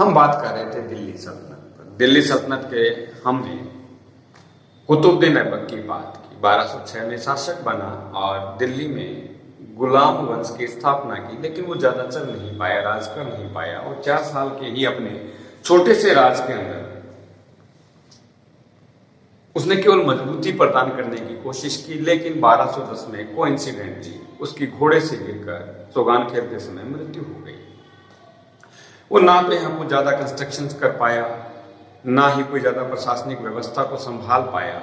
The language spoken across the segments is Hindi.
हम बात कर रहे थे दिल्ली सल्तनत पर। दिल्ली सल्तनत के हमने कुतुबुद्दीन ऐबक की बात की। 1206 में शासक बना और दिल्ली में गुलाम वंश की स्थापना की, लेकिन वो ज्यादा चल नहीं पाया, राज कर नहीं पाया और 4 साल के ही अपने छोटे से राज के अंदर उसने केवल मजबूती प्रदान करने की कोशिश की। लेकिन 1210 में कोइंसिडेंटली उसकी घोड़े से गिरकर सोगान खेलते समय मृत्यु हो गई। वो ना तो यहाँ को ज्यादा कंस्ट्रक्शन कर पाया, ना ही कोई ज्यादा प्रशासनिक व्यवस्था को संभाल पाया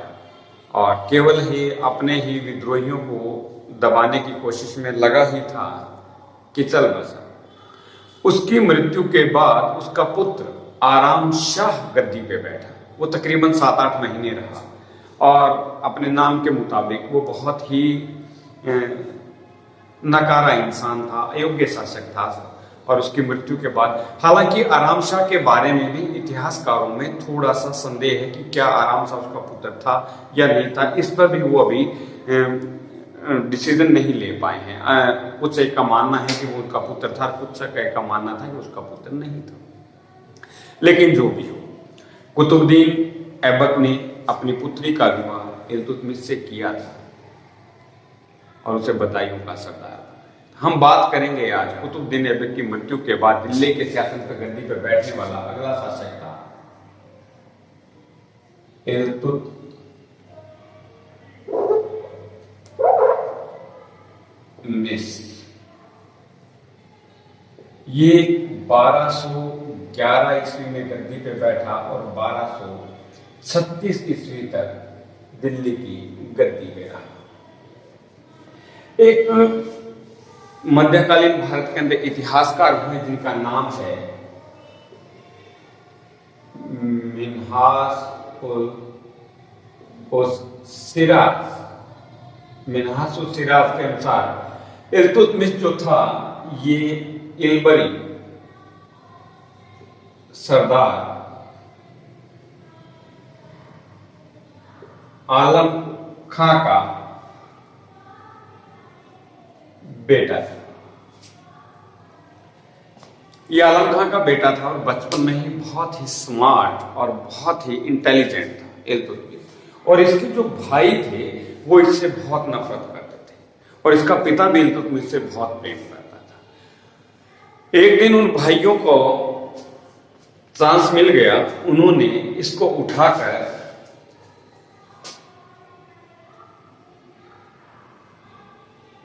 और केवल ही अपने ही विद्रोहियों को दबाने की कोशिश में लगा ही था कि चल बसा। उसकी मृत्यु के बाद उसका पुत्र आराम शाह गद्दी पे बैठा। वो तकरीबन 7-8 महीने रहा और अपने नाम के मुताबिक वो बहुत ही नकारा इंसान था, अयोग्य शासक था। और उसकी मृत्यु के बाद, हालांकि आराम शाह के बारे में भी इतिहासकारों में थोड़ा सा संदेह है कि क्या आराम शाह उसका पुत्र था या नहीं था। इस पर भी वो अभी डिसीजन नहीं ले पाए हैं। कुछ एक का मानना है कि वो उनका पुत्र था, कुछ एक का मानना था कि उसका पुत्र नहीं था। लेकिन जो भी हो, कुतुबुद्दीन ऐबक ने अपनी पुत्री का विवाह इल्तुतमिश से किया था और उसे बदायूं का सरदार। हम बात करेंगे आज कुतुबुद्दीन ऐबक की मृत्यु के बाद दिल्ली के सियासत पर गद्दी पर बैठने वाला अगला शासक था इल्तुतमिश। ये 1211 ईस्वी में गद्दी पे बैठा और 1236 ईस्वी तक दिल्ली की गद्दी पे रहा। एक मध्यकालीन भारत के अंदर इतिहासकार हुए जिनका नाम है मिन्हास-उस-सिराज के अनुसार इल्तुतमिश जो था ये इल्बरी सरदार आलम खां का बेटा था। ये आलम खां का बेटा था और बचपन में ही बहुत ही स्मार्ट और बहुत ही इंटेलिजेंट था इल्तुतमिश। और इसके जो भाई थे वो इससे बहुत नफरत करते थे और इसका पिता भी इल्तुतमिश से बहुत प्रेम करता था। एक दिन उन भाइयों को चांस मिल गया, उन्होंने इसको उठाकर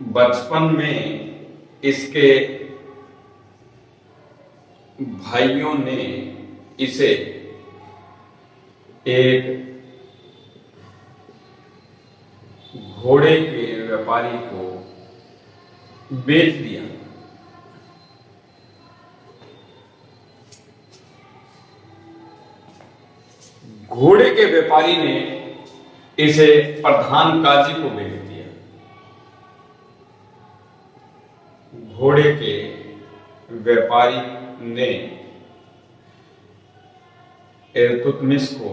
बचपन में इसके भाइयों ने इसे एक घोड़े के व्यापारी को बेच दिया। घोड़े के व्यापारी ने इसे प्रधान काजी को बेच दिया। घोड़े के व्यापारी ने इल्तुतमिश को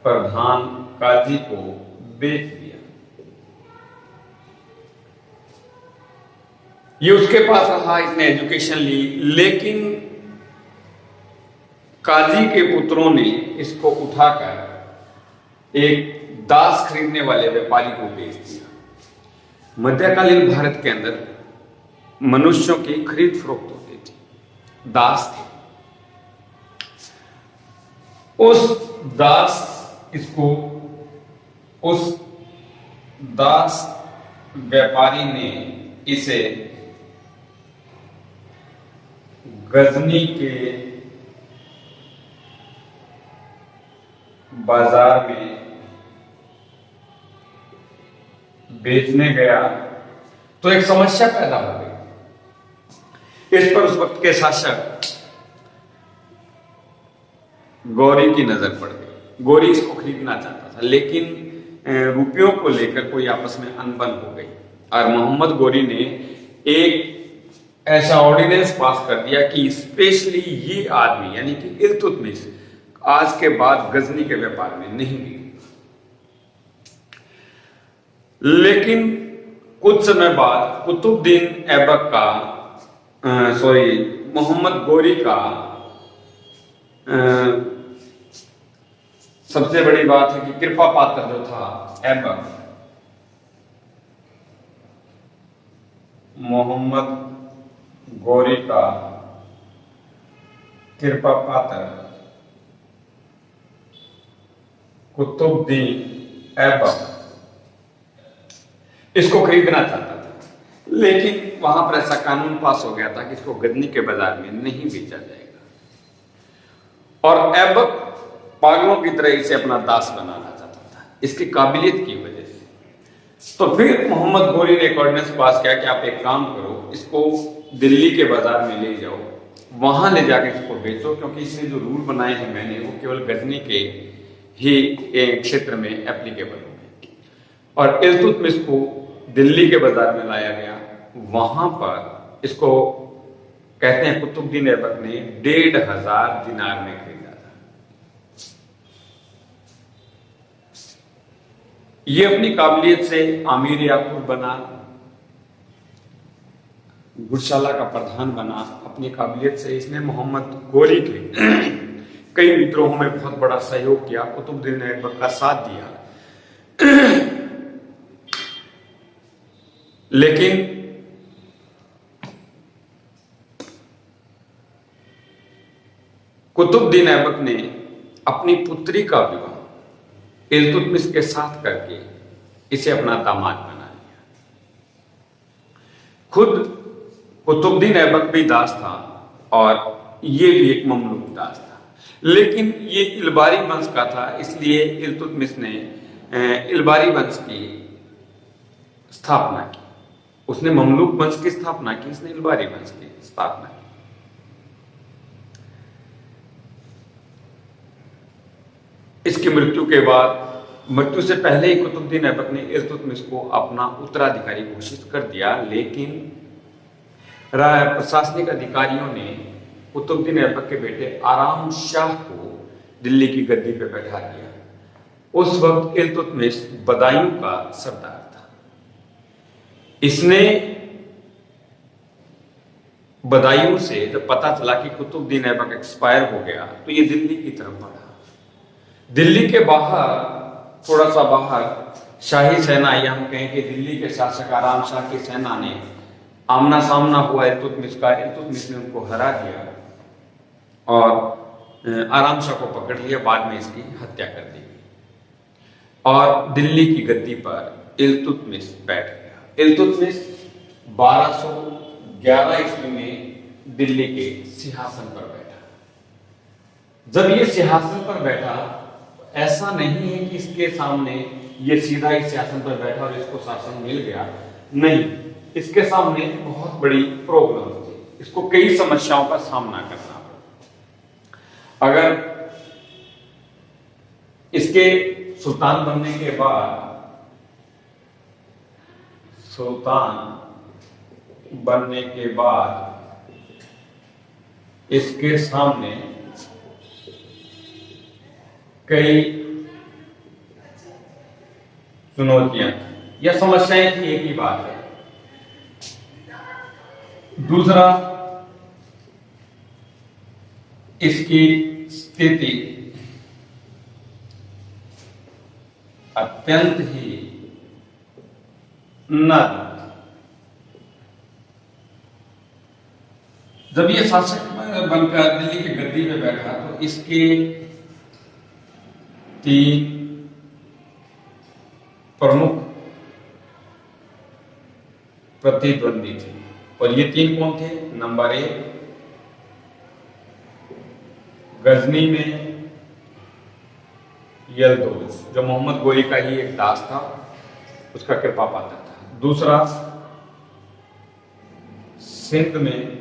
प्रधान काजी को बेच दिया। ये उसके पास रहा, इसने एजुकेशन ली, लेकिन काजी के पुत्रों ने इसको उठाकर एक दास खरीदने वाले व्यापारी को बेच दिया। मध्यकालीन भारत के अंदर मनुष्यों की खरीद फरोख्त होती थी, दास थे। उस दास व्यापारी ने इसे गजनी के बाजार में बेचने गया तो एक समस्या पैदा हो गई। इस पर उस वक्त के शासक गौरी की नजर पड़ गई। गौरी इसको खरीदना चाहता था, लेकिन रुपयों को लेकर कोई आपस में अनबन हो गई और मोहम्मद गौरी ने एक ऐसा ऑर्डिनेंस पास कर दिया कि स्पेशली ये आदमी यानी कि इल्तुतमिश आज के बाद गजनी के व्यापार में नहीं बिके। लेकिन कुछ समय बाद कुतुबुद्दीन ऐबक का मोहम्मद गोरी का सबसे बड़ी बात है कि कृपा पात्र जो था ऐबक, मोहम्मद गोरी का कृपा पात्र कुतुबुद्दीन ऐबक इसको खरीदना चाहता था, लेकिन वहां पर ऐसा कानून पास हो गया था कि इसको गजनी के बाजार में नहीं बेचा जाएगा, और ऐबक पागलों की तरह इसे अपना दास बनाना चाहता था इसकी काबिलियत की वजह से। तो फिर मोहम्मद गोरी ने एक ऑर्डिनेंस पास किया कि आप एक काम करो, इसको दिल्ली के बाजार में ले जाओ, वहां ले जाकर इसको बेचो, क्योंकि इसने जो रूल बनाए हैं मैंने वो केवल गजनी के ही क्षेत्र में एप्लीकेबल होंगे। और इल्तुतमिश को दिल्ली के बाजार में लाया गया, वहां पर इसको कहते हैं कुतुबुद्दीन ऐबक ने 1500 दिनार में खरीदा था। ये अपनी काबिलियत से आमिर याकूब बना, गुरशाला का प्रधान बना, अपनी काबिलियत से इसने मोहम्मद गोरी के कई विद्रोहों में बहुत बड़ा सहयोग किया, कुतुबुद्दीन ऐबक का साथ दिया, लेकिन कुतुबुद्दीन ऐबक ने अपनी पुत्री का विवाह इल्तुतमिश के साथ करके इसे अपना दामाद बना लिया। खुद कुतुबुद्दीन ऐबक भी दास था और ये भी एक ममलूक दास था, लेकिन ये इलबारी वंश का था, इसलिए इल्तुतमिश ने इलबारी वंश की स्थापना की। उसने ममलूक वंश की स्थापना की, इसने इलबारी वंश की स्थापना की। इसकी मृत्यु के बाद, मृत्यु से पहले ही कुतुबुद्दीन ऐबक ने इल्तुतमिश को अपना उत्तराधिकारी घोषित कर दिया, लेकिन प्रशासनिक अधिकारियों ने कुतुबुद्दीन ऐबक के बेटे आराम शाह को दिल्ली की गद्दी पर बैठा दिया। उस वक्त इल्तुतमिश बदायूं का सरदार था। इसने बदायूं से जब पता चला कि कुतुबुद्दीन ऐबक एक्सपायर हो गया, तो ये दिल्ली की तरफ बढ़ा। दिल्ली के बाहर, थोड़ा सा बाहर, शाही सेना या हम कहें कि दिल्ली के शासक आराम शाह की सेना ने आमना सामना हुआ इल्तुतमिश का। इल्तुतमिश ने उनको हरा दिया और आराम शाह को पकड़ लिया, बाद में इसकी हत्या कर दी और दिल्ली की गद्दी पर इल्तुतमिश बैठ गया। इल्तुतमिश 1211 ईस्वी में दिल्ली के सिंहासन पर बैठा। जब ये सिंहासन पर बैठा, ऐसा नहीं है कि इसके सामने ये सीधा इस सिंहासन पर बैठा और इसको शासन मिल गया, नहीं, इसके सामने बहुत बड़ी प्रॉब्लम थी, इसको कई समस्याओं का सामना करना पड़ा। अगर इसके सुल्तान बनने के बाद, इसके सामने कई चुनौतियां या समस्याएं थी, एक ही बात है। दूसरा, इसकी स्थिति अत्यंत ही नर्म। जब ये शासक बनकर दिल्ली की गद्दी पे बैठा, तो इसके 3 प्रमुख प्रतिद्वंदी थे, और ये 3 कौन थे? नंबर 1, गजनी में यलदौज, जो मोहम्मद गोरी का ही एक दास था, उसका कृपा पात्र था। दूसरा, सिंध में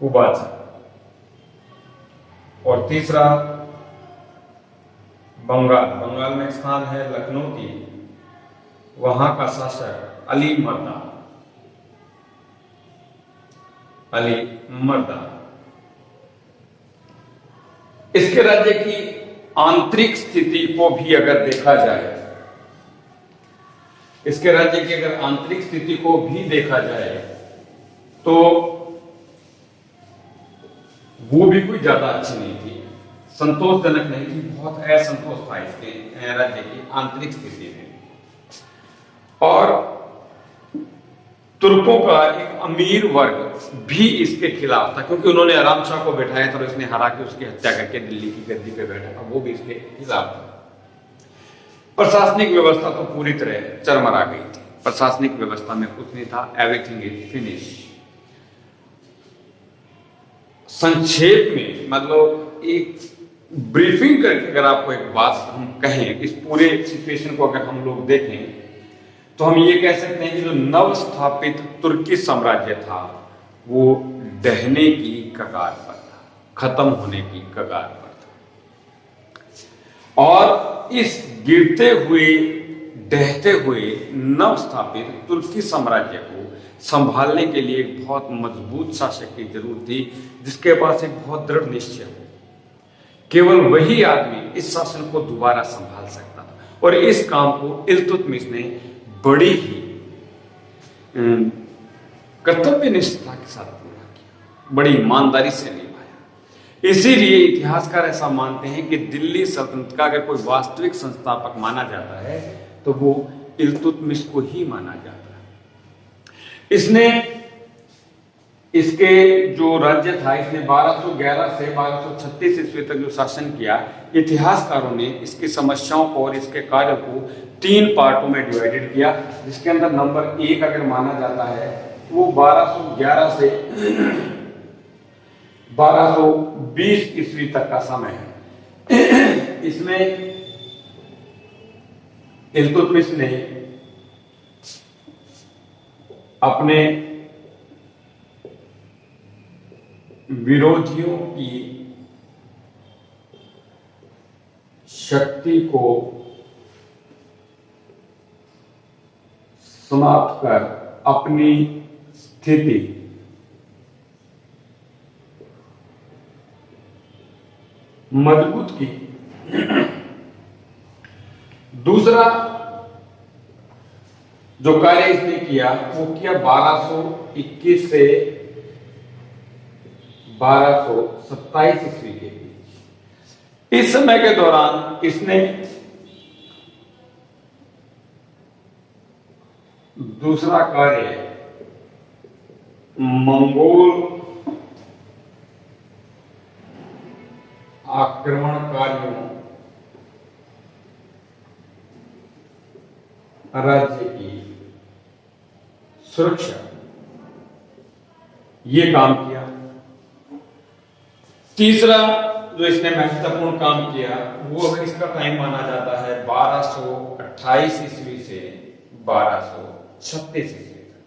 उबाज, और तीसरा बंगाल में स्थान है लखनऊ, वहां का शासक अली मर्दा। इसके राज्य की आंतरिक स्थिति को भी अगर देखा जाए इसके राज्य की अगर आंतरिक स्थिति को भी देखा जाए तो वो भी कोई ज्यादा अच्छी नहीं थी, संतोषजनक नहीं थी, बहुत असंतोष था इसके राज्य की आंतरिक स्थिति में। और तुर्कों का एक अमीर वर्ग भी इसके खिलाफ था, क्योंकि उन्होंने आराम शाह को बैठाया था और इसने हरा के उसकी हत्या करके दिल्ली की गद्दी पे बैठा था, वो भी इसके खिलाफ था। प्रशासनिक व्यवस्था तो पूरी तरह चरमरा गई थी, प्रशासनिक व्यवस्था में कुछ नहीं था, एवरीथिंग इज फिनिश। संक्षेप में मतलब एक ब्रीफिंग करके अगर आपको एक बात हम कहें, इस पूरे सिचुएशन को अगर हम लोग देखें तो हम ये कह सकते हैं कि जो नव स्थापित तुर्की साम्राज्य था वो ढहने की कगार पर था, खत्म होने की कगार पर था। और इस गिरते हुए ढहते हुए नव स्थापित तुर्की साम्राज्य को संभालने के लिए एक बहुत मजबूत शासक की जरूरत थी, जिसके पास एक बहुत दृढ़ निश्चय हो। केवल वही आदमी इस शासन को दोबारा संभाल सकता था, और इस काम को इल्तुतमिश ने बड़ी ही कर्तव्य निष्ठा के साथ पूरा किया, बड़ी ईमानदारी से निभाया। इसीलिए इतिहासकार ऐसा मानते हैं कि दिल्ली सल्तनत का अगर कोई वास्तविक संस्थापक माना जाता है तो वो इल्तुतमिश को ही माना जाता है। इसने इसके जो राज्य था, इसने 1211 से 1236 ईस्वी तक जो शासन किया, इतिहासकारों ने इसकी समस्याओं को और इसके कार्य को 3 पार्टों में डिवाइडेड किया, जिसके अंदर नंबर 1 अगर माना जाता है वो 1211 से 1220 ईस्वी तक का समय है। इसमें इल्तुतमिश ने अपने विरोधियों की शक्ति को समाप्त कर अपनी स्थिति मजबूत की। दूसरा जो कार्य इसने किया वो किया 1221 से 1227 ईस्वी के बीच। इस समय के दौरान इसने दूसरा कार्य मंगोल आक्रमणकारियों राज्य की सुरक्षा, ये काम किया। तीसरा जो इसने महत्वपूर्ण काम किया वो अगर इसका टाइम माना जाता है 1228 ईस्वी से 1236 ईस्वी तक।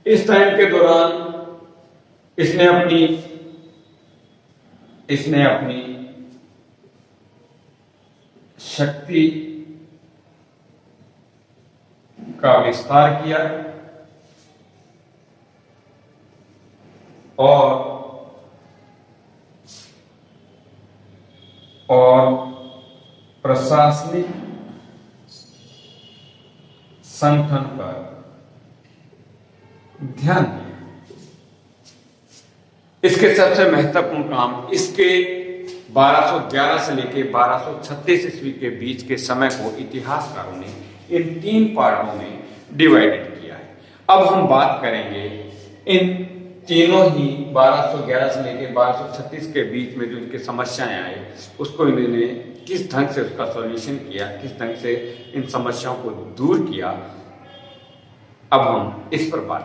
इस टाइम के दौरान इसने अपनी शक्ति का विस्तार किया और प्रशासनिक संगठन पर ध्यान दिया। इसके सबसे महत्वपूर्ण काम इसके 1211 से लेकर 1236 ईस्वी के बीच के समय को इतिहासकारों ने इन 3 पार्टों में डिवाइडेड किया है। अब हम बात करेंगे इन तीनों ही 1211 से लेकर 1236 के बीच में जो इनकी समस्याएं आई, उसको इन्होंने किस ढंग से उसका सॉल्यूशन किया, किस ढंग से इन समस्याओं को दूर किया। अब हम इस पर बात